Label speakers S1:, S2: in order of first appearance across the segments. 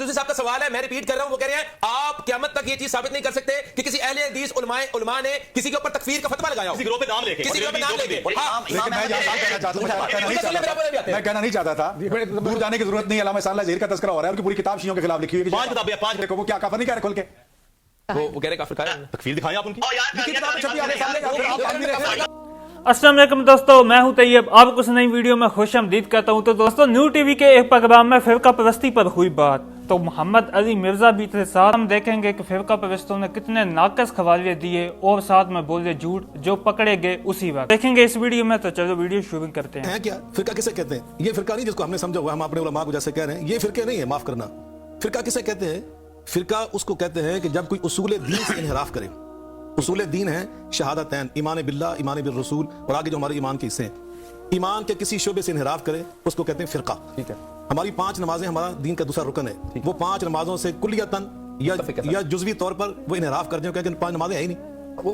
S1: Juicy साहब का सवाल है, मैं रिपीट कर रहा हूं, वो कह रहे हैं आप क़यामत तक ये चीज साबित नहीं कर सकते कि किसी अहले हदीस उलमा ने किसी के ऊपर तकफीर का फतवा लगाया हो, किसी ग्रोह पे नाम लेके, किसी ग्रोह पे नाम लेके।
S2: लेकिन मैं कहना नहीं चाहता था, दूर जाने की जरूरत नहीं है। अल्लामा इहसान ज़हीर का तज़किरा हो रहा है, उनकी पूरी किताब शियों के खिलाफ लिखी हुई है।
S1: 5 किताबें, 5
S2: देखो वो क्या काफर नहीं कह रहे खोल के,
S1: वो कह रहे काफिर का तकफीर दिखाएं आप उनकी किताब छपी आपके सामने।
S3: अस्सलाम वालेकुम दोस्तों, मैं हूं तैयब, आपको इस नई वीडियो में खुश आमदीद कहता हूं। तो दोस्तों, न्यू टीवी के एक प्रोग्राम में फिरका परस्ती पर हुई बात, तो मोहम्मद अली मिर्जा भी थे साथ। हम देखेंगे कि फिरका परस्तों ने कितने नाकस खवाले दिए और साथ में बोले झूठ, जो पकड़े गए उसी वक्त। देखेंगे इस वीडियो में, तो चलो वीडियो शुरू करते हैं।
S4: क्या फिरका किसे कहते हैं? ये फिरका नहीं जिसको हमने समझा हुआ, हम अपने उलमा को जैसे कह रहे हैं, ये फिरके नहीं है, माफ करना। फिरका किसे कहते हैं? फिरका उसको कहते हैं कि जब कोई उसूल दीन से इन्हिराफ करे। उसूल दीन है शहादतैन, ईमान बिल्लाह, ईमान बिर रसूल, और आगे जो हमारे ईमान के हिस्से हैं, ईमान के किसी शोबे से इन्हिराफ करे उसको कहते हैं फिरका। ठीक है, हमारी 5 नमाजें हमारा दीन का दूसरा रुकन है। वो 5 नमाजों से कुल्लियतन या जुज़वी तौर पर वो इन्हिराफ कर जाए, 5 नमाजें है ही नहीं,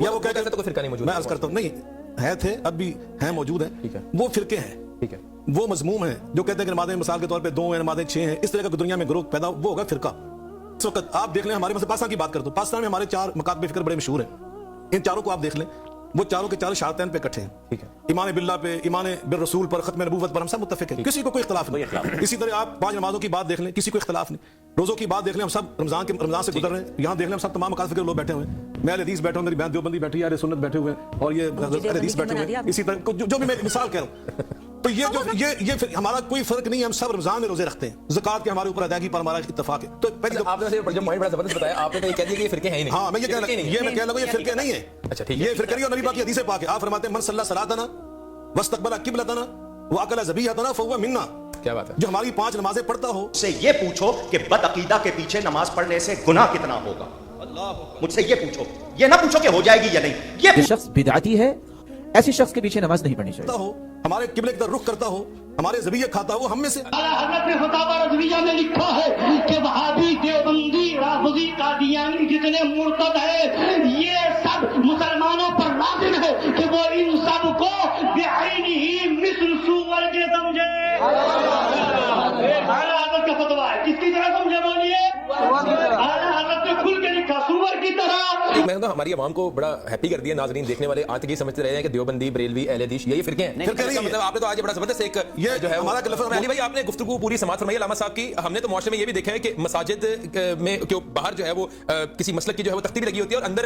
S4: या वो कहते हैं तो कोई फिरका नहीं मौजूद। मैं अर्ज करता हूं, नहीं है, थे, अब भी हैं, मौजूद हैं, वो फिरके हैं। ठीक है, वो मजमूम है जो कहते हैं कि नमाजें मिसाल के तौर पे 2 हैं, नमाजें 6 हैं, इस तरह का दुनिया में ग्रोह पैदा, वो होगा फिरका। इस वक्त आप देख लें, हमारे पाकिस्तान की बात करते हो, पाकिस्तान में हमारे 4 मकातबे फिक्र बड़े मशहूर हैं। इन चारों को आप देख लें, वो चारों के चारों शहादतैन पे इकट्ठे हैं। ठीक है, ईमान बिल्लाह पे, ईमान बिर रसूल पर, खत्म नबूवत पर हम सब मुत्तफिक हैं, किसी को कोई इख्तिलाफ नहीं। इसी तरह आप 5 नमाजों की बात देख लें, किसी को इख्तिलाफ नहीं। रोजों की बात देख लें, हम सब रमजान से गुजर रहे हैं, यहाँ देख लें हम सब तमाम मकातब के लोग बैठे हुए हैं। मैं हदीस बैठा हूँ, मेरी बहन देवबंदी बैठी है, अहले सुन्नत बैठे हुए हैं, और ये हदीस बैठे हुए हैं। इसी तरह जो भी मैं मिसाल कह रहा हूँ, तो ये हमारा कोई फर्क नहीं है, हम सब रमजान में रोजे रखते हैं, ज़कात के हमारे ऊपर अदायगी पर हमारा इत्तेफाक है। तो पहले
S1: आपने जो पॉइंट बड़ा जबरदस्त बताया, आपने तो ये कह दिया कि ये फिरके हैं ही नहीं।
S4: हाँ, मैं ये कह लगा, ये फिरके नहीं है। अच्छा ठीक है, ये फिरके नहीं, और नबी पाक की हदीस पाक है, आप फरमाते हैं मन सल्ला सलातना वस्तकबला किबलतना व अकला ज़बीहतना फहुवा मिन्ना। क्या बात है? जो हमारी 5 नमाजें पढ़ता हो,
S5: से ये पूछो कि बदअकीदा के पीछे नमाज पढ़ने से गुनाह कितना होगा। मुझसे ये पूछो, ये ना पूछो कि हो जाएगी या नहीं। ये
S6: शख्स बिदअती है, ऐसे शख्स के पीछे नमाज नहीं पढ़नी चाहिए।
S4: हो, हमारे किबले की तरफ रुख करता हो, हमारे ज़बीह खाता हो, हम में से
S7: हज़रत ने फतावा रज़विया में लिखा है कि वहाबी, देवबंदी, राफ़िज़ी, कादियानी जितने मुर्तद हैं, ये सब मुसलमानों पर लाज़िम है कि वो इन सब को बेआईनिही मिस्ल सूवर के समझे। आला हज़रत का फतवा है, किसकी तरह समझे? बोलिए, आला हज़रत ने खुल के लिखा, सूवर की तरह।
S1: मैं तो हमारी आवाम को बड़ा हैप्पी कर दिया, नाज़रीन देखने वाले आज तक ये समझते रहे हैं कि देवबंदी, बरेलवी, अहले हदीस ये फिरके हैं। मतलब आपने तो आज बड़ा जबरदस्त एक ये जो है हमारा अली भाई, आपने गुफ्तगू पूरी समाअत फरमाई अल्लामा साहब की। हमने तो मुआशरे में ये भी देखा है कि मसाजिद में क्यों बाहर जो है वो किसी मसलक की जो है वो तख्ती भी लगी होती है, और अंदर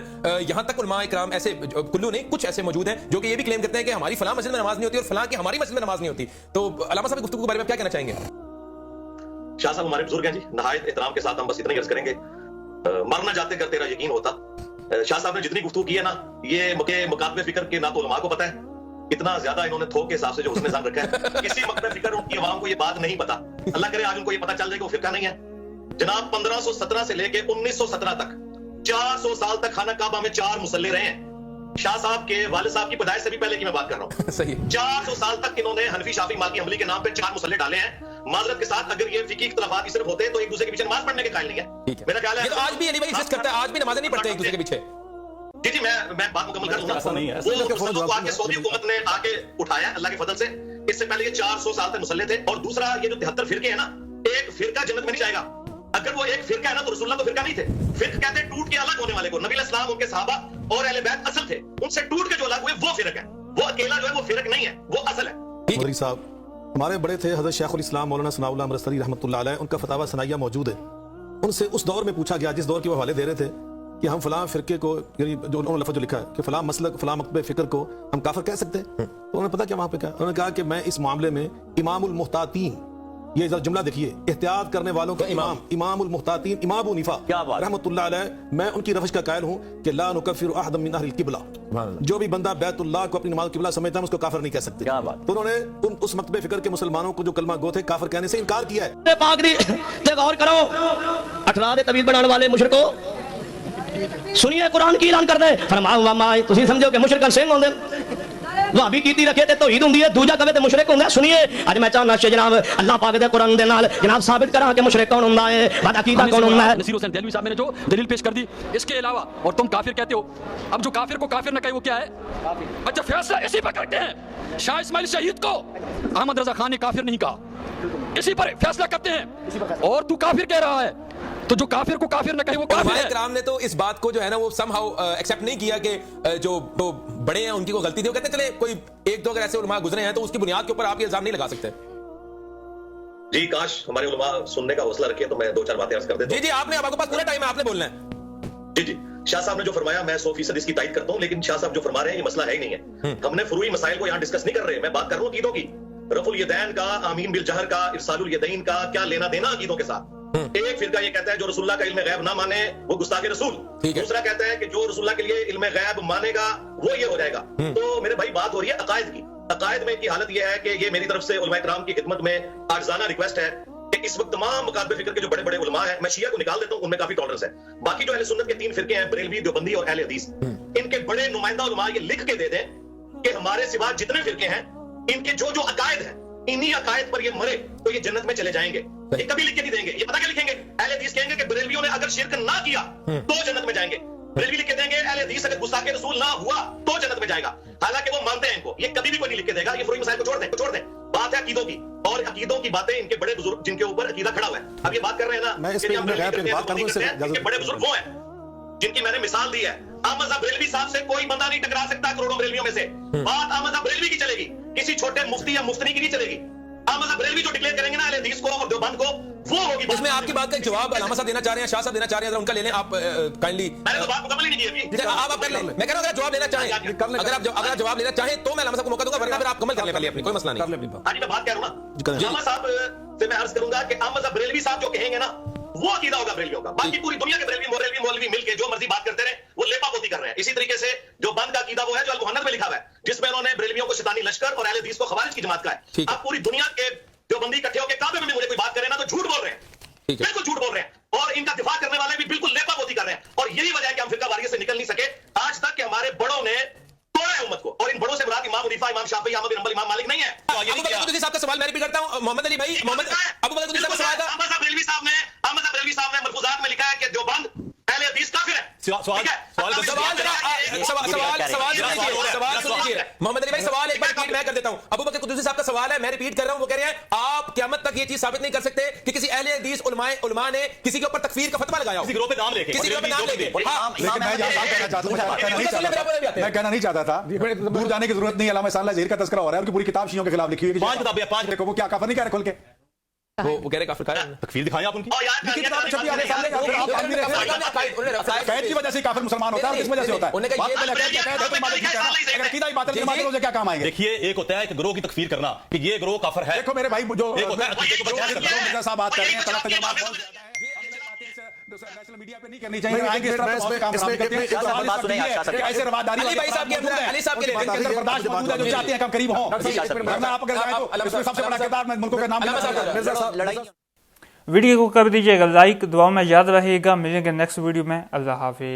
S1: यहाँ तक उलमा इकराम ऐसे कुल्लू नहीं, कुछ ऐसे मौजूद हैं जो कि ये भी क्लेम करते हैं कि हमारी फलां मस्जिद में नमाज नहीं होती और फलां की हमारी मस्जिद में नमाज नहीं होती। तो अल्लामा साहब गुफ्तगू के बारे में क्या कहना चाहेंगे?
S8: शाह साहब हमारे बुजुर्ग हैं जी, नहायत एहतराम के साथ हम बस इतना ही अर्ज करेंगे, मरना चाहते कर तेरा यकीन होता। शाह साहब ने जितनी गुफ्तगू की है ना, ये मुकातबे फिक्र के ना तो उलमा को पता है, इतना ज्यादा इन्होंने थोक के हिसाब से जो उसने जान रखा है, किसी मकतब फिक्र उनकी आवाम को ये बात नहीं पता। अल्लाह करे आज उनको ये पता चल जाए कि वो फिरका नहीं है। जनाब 1517 से लेके 1917 तक 400 साल तक खाना काबा में 4 मुसल्ले रहे हैं। शाह साहब के वालिद साहब की पैदाइश से भी पहले की मैं बात कर रहा हूँ। सही है, 400 साल तक इन्होंने हनफी, शाफी, मालिकी, हंबली के नाम पे 4 मुसल्ले डाले हैं। माजरत के साथ अगर ये फिकी इख्तिलाफात ही सिर्फ होते तो एक दूसरे के पीछे नमाज पढ़ने के कायल नहीं है। मेरा ख्याल है आज भी अली भाई इज्जत करता है, आज भी नमाज़ें नहीं पढ़ते एक दूसरे के पीछे। जी मैं बात मुकम्मल कर दूंगा। वो आके सऊदी हुकूमत ने आके उठाया अल्लाह के फजल से। इससे पहले ये 400 साल तक मुसल्ले थे। और दूसरा, ये जो 73 फिरके हैं ना, एक फिरका जन्नत में नहीं जाएगा। अगर वो एक फिरका है ना, तो रसूलुल्लाह तो फिरका नहीं थे। फिरक कहते हैं टूट के अलग होने वाले को। नबी अलैहिस्सलाम, उनके सहाबा और अहले बैत असल थे, उनसे टूट के जो अलग हुए वो फिरक है। वो अकेला जो है वो फिरक नहीं है, वो असल है।
S4: मौलवी साहब हमारे बड़े थे, हज़रत शेखुल इस्लाम मौलाना सनाउल्लाह अमृतसरी रहमतुल्लाह अलैह, उनका फतावा सनाइया मौजूद है। उनसे उस दौर में पूछा गया जिस दौर के वो हवाले दे रहे थे कि हम फलां फिरके को, यानी जो उन्होंने लफ्ज़ जो लिखा है कि फलां मसलक, फलां मकतबे फिक्र को हम काफिर कह सकते हैं। तो उन्होंने पता क्या वहां पे कहा? उन्होंने कहा कि मैं इस मामले में इमामुल मुहतातीन, ये जरा जुमला देखिए, एहतियात करने वालों का इमाम, इमामुल मुहतातीन, इमाम अबू हनीफा रहमतुल्लाह अलैह, मैं उनकी रवश का कायल हूं कि ला नुकफ्फिरु अहदम मिन अहलिल किबला, जो भी बंदा बैतुल्लाह को अपनी नमाज किबला समझता है उसको काफिर नहीं कह सकते। तो उन्होंने उस मकतबे फिक्र के मुसलमानों को जो कलमा गो थे काफिर कहने से इनकार किया है।
S9: पाक दी ते गौर करो, अठरा दे तवील बनाने वाले मुशरिको सुनिए, कुरान की ऐलान कर दे, फरमाओ मामा तुसी समझो कि मुशरिक सिंह होंदे, भाभी कीती रखे ते तौहीद हुंदी है, दूजा कवे ते मुशरिक हुंदा। सुनिए, आज मैं चाहना जनाब अल्लाह पाक दे कुरान दे नाल जनाब साबित करा कि मुशरिक कौन हुंदा है, बदअकीदा कौन हुंदा है।
S10: नसीर हुसैन देलवी साहब ने जो दलील पेश कर दी, इसके अलावा और तुम काफिर कहते हो। अब जो काफिर को काफिर न कहे वो क्या है? अच्छा, फैसला इसी पर करते हैं। शाह इस्माइल शहीद को अहमद रजा खान ने काफिर नहीं कहा, इसी पर फैसला करते हैं। और तू काफिर कह रहा है, तो जो काफिर को काफिर न कहे वो काफिर है।
S1: कराम ने तो इस बात को जो है ना वो somehow एक्सेप्ट नहीं किया कि जो बड़े हैं उनकी कोई गलती थी। वो कहते हैं चले कोई एक दो अगर ऐसे उलमा गुजरे हैं तो उसकी बुनियाद के ऊपर आप ये इल्जाम नहीं लगा सकते।
S8: जी काश हमारे उलमा सुनने का हौसला रखे तो मैं 2-4 बातें अर्ज कर देता हूं।
S1: जी आपने आपके पास पूरा टाइम है, आपने बोलना है।
S8: जी शाह साहब ने जो फरमाया मैं 100% इसकी तायद करता हूं, लेकिन शाह साहब जो फरमा रहे हैं ये मसला है ही नहीं है। हमने फुरूई मसाइल को यहाँ डिस्कस नहीं कर रहे, मैं बात कर रहा हूँ अकीदों की। रफुल यदैन का, आमीन बिल जहर का, इरसालुल यदैन का क्या लेना देना अकीदों के साथ। एक फिरका ये कहता है जो रसूलुल्लाह का इल्म गैब ना माने वो गुस्ताखे रसूल। दूसरा कहता है कि जो रसूलुल्लाह के लिए इल्म गैब मानेगा वो ये हो जाएगा। तो मेरे भाई बात हो रही है अकायद की। अकायद में की हालत ये है कि ये मेरी तरफ से उलमा इकराम की खिदमत में आज़ाना रिक्वेस्ट है कि इस वक्त तमाम मुकातबे फिक्र के जो बड़े बड़े उलमा हैं, मैं शिया को निकाल देता हूं, उनमें काफी टॉलरेंस है। बाकी जो अहले सुन्नत के 3 फिरके हैं, बरेलवी, देवबंदी और अहले हदीस, इनके बड़े नुमाइंदा उलमा ये लिख के दे दें कि हमारे सिवा जितने फिरके हैं इनके जो जो अकायद हैं, इन्हीं अकायद पर ये मरे तो ये जन्नत में चले जाएंगे। ये कभी लिख के नहीं देंगे। ये पता क्या लिखेंगे? अहले हदीस कहेंगे कि बरेलवियों ने अगर शिरक ना किया तो जन्नत में जाएंगे। बरेलवी लिख के देंगे अहले हदीस अगर गुस्ताखे रसूल ना हुआ तो जन्नत में जाएगा। हालांकि वो मानते हैं इनको, ये कभी भी कोई नहीं लिख के देगा। ये फुरूई मसाइल को छोड़ दें। बात है अकीदों की, और अकीदों की बातें इनके बड़े बुजुर्ग जिनके ऊपर अकीदा खड़ा हुआ है। अब ये बात कर रहे हैं ना,
S4: मैं इस पे बात करूं,
S8: इनके बड़े बुजुर्ग वो हैं जिनकी मैंने मिसाल दी है। अहमद साहब बरेलवी साहब से कोई बंदा नहीं टकरा सकता करोड़ों बरेलवियों में से। बात अहमद साहब बरेलवी की चलेगी, किसी छोटे मुफ्ती या मुफ्तनी की नहीं चलेगी। अहमद साहब बरेलवी जो डिक्लेयर करेंगे ना अहले हदीस को और देवबंद को, वो होगी।
S1: इसमें आपकी बात का एक जवाब अलामा साहब देना चाह रहे हैं, शाह साहब देना चाह रहे हैं, अगर उनका ले लें आप काइंडली।
S8: मैंने तो बात मुकम्मल ही नहीं की अभी।
S1: आप कर लें। मैं कह रहा हूं अगर जवाब लेना चाहें, अगर आप जवाब लेना चाहें तो मैं अलामा साहब को मौका दूंगा, वरना फिर आप कमल कर लें पहले अपनी, कोई मसला नहीं।
S8: हाँ जी मैं बात कर रहा हूं ना, अलामा साहब से मैं अर्ज करूंगा कि अहमद साहब बरेलवी साहब जो कहेंगे ना वो अकीदा होगा बरेलवियों का। बाकी पूरी दुनिया के बरेलवी मौलवी मिलके जो मर्जी बात करते रहे, वो लेपापोती कर रहे हैं। इसी तरीके से जो बंद का अकीदा वो है जो अल मुहन्नद में लिखा हुआ है, जिसमें उन्होंने बरेलवियों को शैतानी लश्कर और अहले हदीस को खवारिज की जमात का है। अब पूरी दुनिया के जो बंदी इकट्ठे होकर काबे में भी मुझे कोई बात करे ना तो झूठ बोल रहे हैं, बिल्कुल झूठ बोल रहे हैं। और इनका दिफा करने वाले भी बिल्कुल लेपापोती कर रहे हैं। और यही वजह है कि हम फिरका वारियत से निकल नहीं सके आज तक कि हमारे बड़ों ने तोड़ा है उम्मत को। और इन बड़ों से मुराद इमाम हनीफा, इमाम शाफी, अहमद बिन हंबल, इमाम मालिक नहीं है।
S1: अबू बकर कुदसी साहब का सवाल मैं भी करता हूं। मोहम्मद अली भाई, मोहम्मद अबू बकर कुदसी साहब का सवाल था।
S8: अहमद साहब बरेलवी साहब ने मलफूजात में लिखा है कि जो बंद अहले हदीस काफिर है। सवाल सुनिए मोहम्मद अली भाई, सवाल एक बार रिपीट मैं कर देता हूं। अबू बकर कुदसी साहब का सवाल है, मैं रिपीट कर रहा हूं। वो कह रहे हैं आप क़यामत तक ये चीज साबित नहीं कर सकते कि किसी अहले हदीस उलमा ने किसी के ऊपर तकफीर का फतवा लगाया हो, किसी ग्रोह पे नाम लेके, किसी ग्रोह पे नाम लेके।
S2: लेकिन मैं कहना नहीं चाहता था, दूर जाने की जरूरत नहीं। अल्लामा साल्ला ज़हीर का तज़किरा हो रहा है, उनकी पूरी किताब शियों के खिलाफ लिखी हुई है।
S8: 5 किताबें, 5
S2: देखो वो क्या काफिर नहीं कह रहे खोल के।
S1: वो कह रहे काफिर कह
S2: तकफीर दिखाएं आप उनकी।
S8: लिखी किताब छपी आपके सामने,
S2: कैद की वजह से काफिर मुसलमान होता है, किस वजह से होता है? क्या काम आएंगे?
S11: देखिए एक होता है एक ग्रोह की तकफीर करना कि ये ग्रोह काफिर है।
S2: देखो मेरे भाई जो
S11: मिर्जा
S2: साहब बात कर रहे हैं, नेशनल मीडिया पे नहीं करनी चाहिए। ऐसे रवादारी
S1: अली साहब के लिए
S2: बर्दाश्त मौजूद है जो चाहते हैं कि हम करीब हों। वरना आप अगर जाएं तो इसमें सबसे बड़ा किरदार मैं मुल्कों का नाम
S3: वीडियो को कर दीजिएगा लाइक, दुआ में याद रहिएगा। मिलेंगे नेक्स्ट वीडियो में। अल्लाह हाफिज।